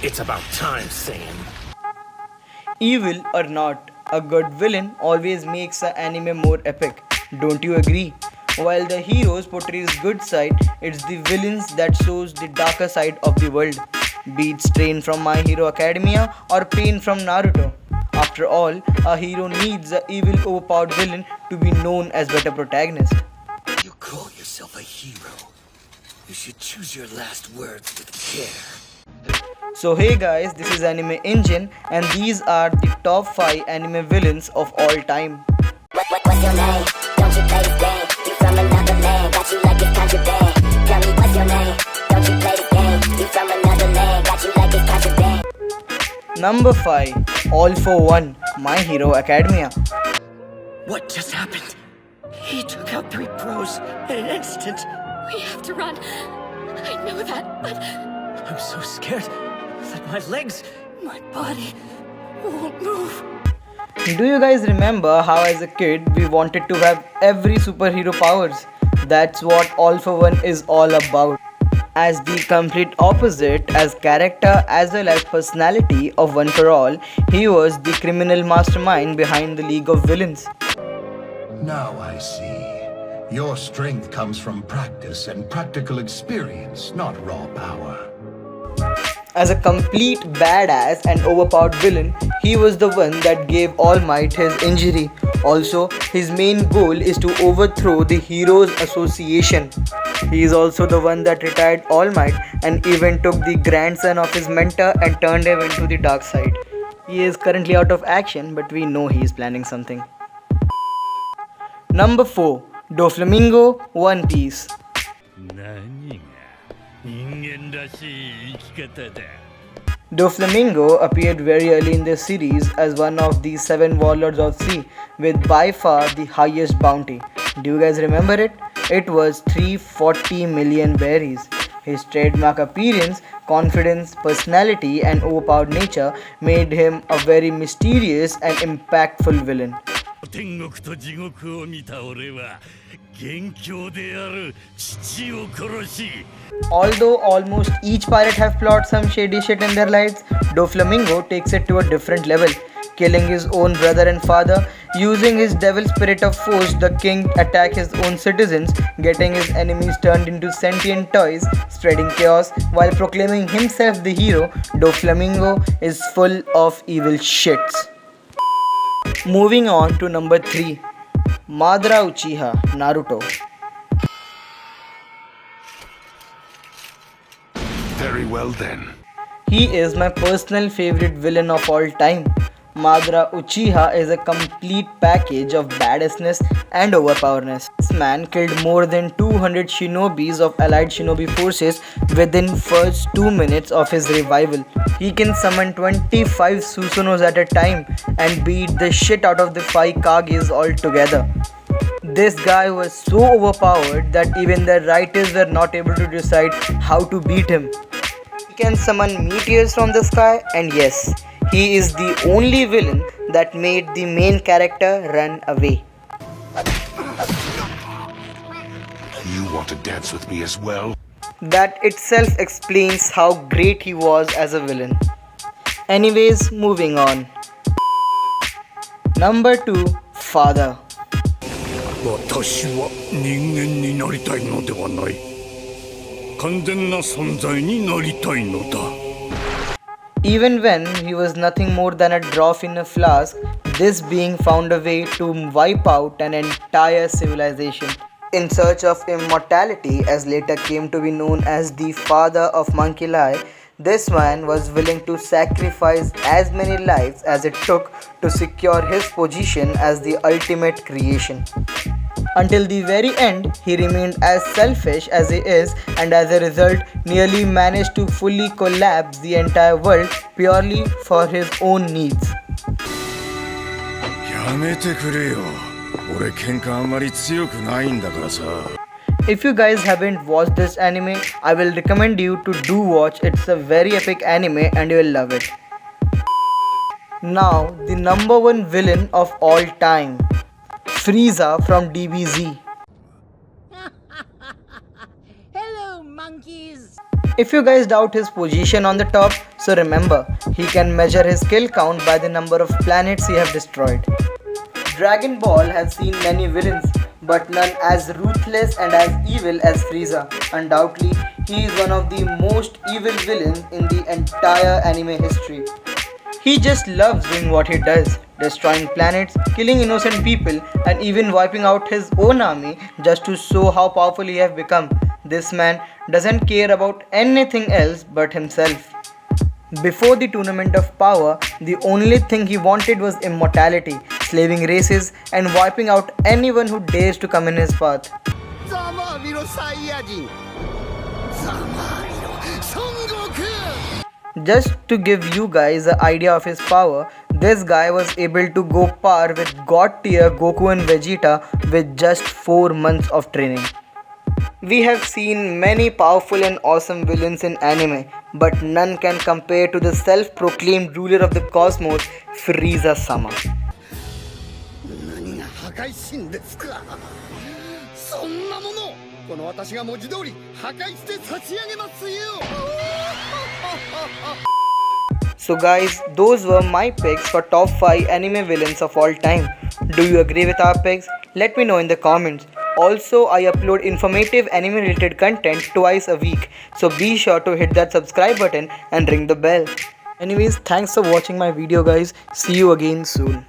It's about time, Saiyan. Evil or not, a good villain always makes an anime more epic. Don't you agree? While the heroes portrays good side, it's the villains that shows the darker side of the world. Be it Strain from My Hero Academia or Pain from Naruto. After all, a hero needs a evil overpowered villain to be known as better protagonist. You call yourself a hero. You should choose your last words with care. So hey guys, this is Anime Engine and these are the top 5 anime villains of all time. What's your name? Don't you play this game? You from another land, got you like it's contraband. Tell me what's your name? Don't you play this game? You from another land, got you like it's contraband. Number 5. All for One, My Hero Academia. What just happened? He took out 3 pros in an instant. We have to run. I know that, but I'm so scared that my legs, my body won't move. Do you guys remember how as a kid we wanted to have every superhero powers? That's what All for One is all about. As the complete opposite as character as well as personality of One for All, he was the criminal mastermind behind the League of Villains. Now I see. Your strength comes from practice and practical experience, not raw power. As a complete badass and overpowered villain, he was the one that gave All Might his injury. Also, his main goal is to overthrow the Heroes Association. He is also the one that retired All Might and even took the grandson of his mentor and turned him into the dark side. He is currently out of action, but we know he is planning something. Number 4. Doflamingo, One Piece. 何が人間らしい生き方だ。 Doflamingo appeared very early in the series as one of the 7 warlords of sea with by far the highest bounty. Do you guys remember it? It was 340 million berries. His trademark appearance, confidence, personality and overpowered nature made him a very mysterious and impactful villain. 天国と地獄を見た俺は元凶である父を殺し Although almost each pirate have plotted some shady shit in their lives, Doflamingo takes it to a different level, killing his own brother and father, using his devil spirit of force the king attack his own citizens, getting his enemies turned into sentient toys, spreading chaos while proclaiming himself the hero. Doflamingo is full of evil shits. Moving on to number 3. Madara Uchiha, Naruto. Very well then. He is my personal favorite villain of all time. Madara Uchiha is a complete package of badassness and overpowerness. This man killed more than 200 shinobis of allied shinobi forces within first 2 minutes of his revival. He can summon 25 Susanos at a time and beat the shit out of the 5 Kages all together. This guy was so overpowered that even the writers were not able to decide how to beat him. He can summon meteors from the sky, and yes, he is the only villain that made the main character run away. You want to dance with me as well? That itself explains how great he was as a villain. Anyways, moving on. Number 2. Father. 私は人間になりたいのではない完全な存在になりたいのだ Even when he was nothing more than a drop in a flask, this being found a way to wipe out an entire civilization. In search of immortality, as later came to be known as the father of Monkey Lie, this man was willing to sacrifice as many lives as it took to secure his position as the ultimate creation. Until the very end, he remained as selfish as he is and as a result nearly managed to fully collapse the entire world purely for his own needs. やめてくれよ俺喧嘩あんまり強くないんだからさ If you guys haven't watched this anime, I will recommend you to do watch. It's a very epic anime and you will love it. Now, the number 1 villain of all time, Frieza from DBZ. Hello, monkeys! If you guys doubt his position on the top, So remember, he can measure his kill count by the number of planets he have destroyed. Dragon Ball has seen many villains, but none as ruthless and as evil as Frieza. Undoubtedly, he is one of the most evil villains in the entire anime history. He just loves doing what he does, destroying planets, killing innocent people, and even wiping out his own army just to show how powerful he has become. This man doesn't care about anything else but himself. Before the Tournament of Power, the only thing he wanted was immortality, slaving races, and wiping out anyone who dares to come in his path. Just to give you guys an idea of his power, this guy was able to go par with God tier Goku and Vegeta with just 4 months of training. We have seen many powerful and awesome villains in anime, but none can compare to the self-proclaimed ruler of the cosmos, Frieza-sama. 何が破壊神ですか。そんなもの、この私が文字通り破壊して差し上げますよ。So guys, those were my picks for top 5 anime villains of all time. Do you agree with our picks? Let me know in the comments. Also, I upload informative anime related content twice a week, so be sure to hit that subscribe button and ring the bell. Anyways, thanks for watching my video guys. See you again soon.